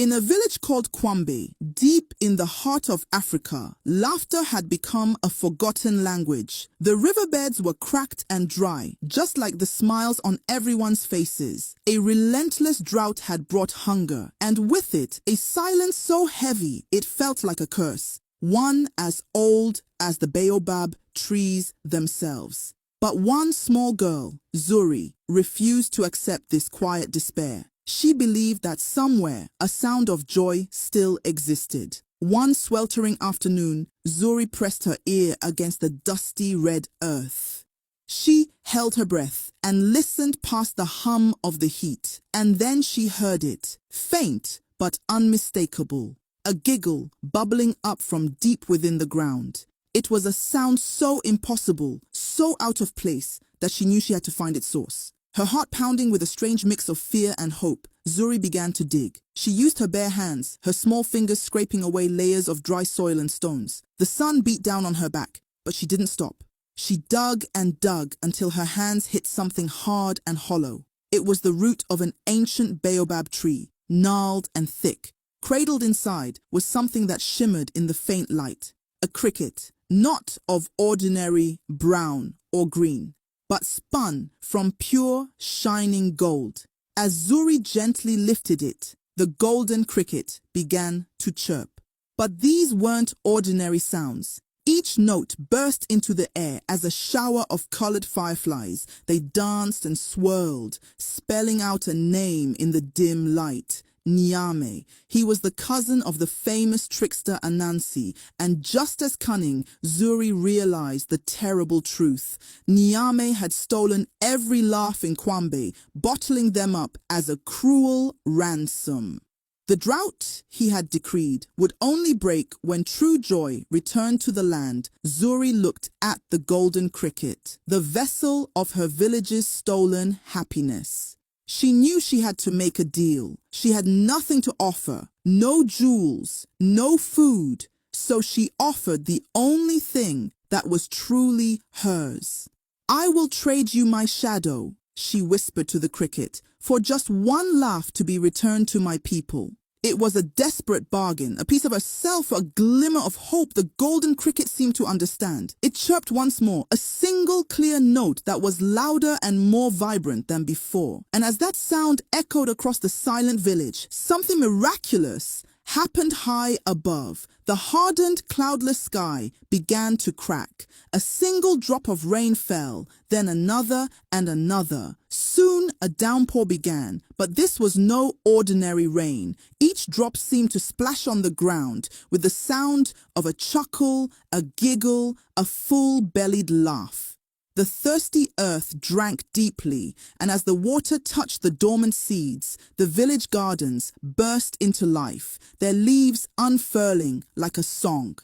In a village called Kwambe, deep in the heart of Africa, laughter had become a forgotten language. The riverbeds were cracked and dry, just like the smiles on everyone's faces. A relentless drought had brought hunger, and with it, a silence so heavy it felt like a curse, one as old as the baobab trees themselves. But one small girl, Zuri, refused to accept this quiet despair. She believed that somewhere a sound of joy still existed. One sweltering afternoon, Zuri pressed her ear against the dusty red earth. She held her breath and listened past the hum of the heat. And then she heard it, faint but unmistakable, a giggle bubbling up from deep within the ground. It was a sound so impossible, so out of place, that she knew she had to find its source. Her heart pounding with a strange mix of fear and hope, Zuri began to dig. She used her bare hands, her small fingers scraping away layers of dry soil and stones. The sun beat down on her back, but she didn't stop. She dug and dug until her hands hit something hard and hollow. It was the root of an ancient baobab tree, gnarled and thick. Cradled inside was something that shimmered in the faint light. A cricket, not of ordinary brown or green, but spun from pure, shining gold. As Zuri gently lifted it, the golden cricket began to chirp. But these weren't ordinary sounds. Each note burst into the air as a shower of colored fireflies. They danced and swirled, spelling out a name in the dim light. Nyame. He was the cousin of the famous trickster Anansi, and just as cunning, Zuri realized the terrible truth. Nyame had stolen every laugh in Kwambe, bottling them up as a cruel ransom. The drought, he had decreed, would only break when true joy returned to the land. Zuri looked at the golden cricket, the vessel of her village's stolen happiness. She knew she had to make a deal. She had nothing to offer, no jewels, no food, so she offered the only thing that was truly hers. "I will trade you my shadow," she whispered to the cricket, "for just one laugh to be returned to my people." It was a desperate bargain, a piece of herself, a glimmer of hope the golden cricket seemed to understand. It chirped once more, a single clear note that was louder and more vibrant than before. And as that sound echoed across the silent village, something miraculous happened high above. The hardened, cloudless sky began to crack. A single drop of rain fell, then another and another. Soon a downpour began, but this was no ordinary rain. Each drop seemed to splash on the ground with the sound of a chuckle, a giggle, a full-bellied laugh. The thirsty earth drank deeply, and as the water touched the dormant seeds, the village gardens burst into life, their leaves unfurling like a song.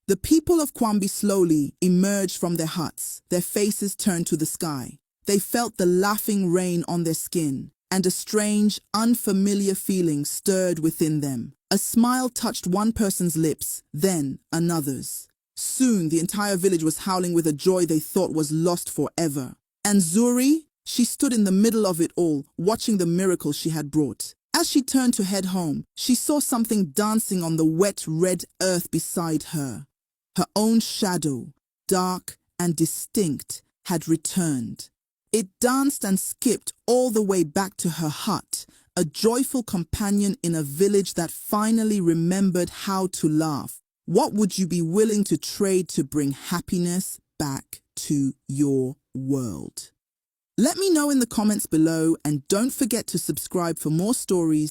The people of Kwambe slowly emerged from their huts, their faces turned to the sky. They felt the laughing rain on their skin, and a strange, unfamiliar feeling stirred within them. A smile touched one person's lips, then another's. Soon the entire village was howling with a joy they thought was lost forever. And Zuri, she stood in the middle of it all, watching the miracle she had brought. As she turned to head home, she saw something dancing on the wet red earth beside her. Her own shadow, dark and distinct, had returned. It danced and skipped all the way back to her hut, a joyful companion in a village that finally remembered how to laugh. What would you be willing to trade to bring happiness back to your world? Let me know in the comments below, and don't forget to subscribe for more stories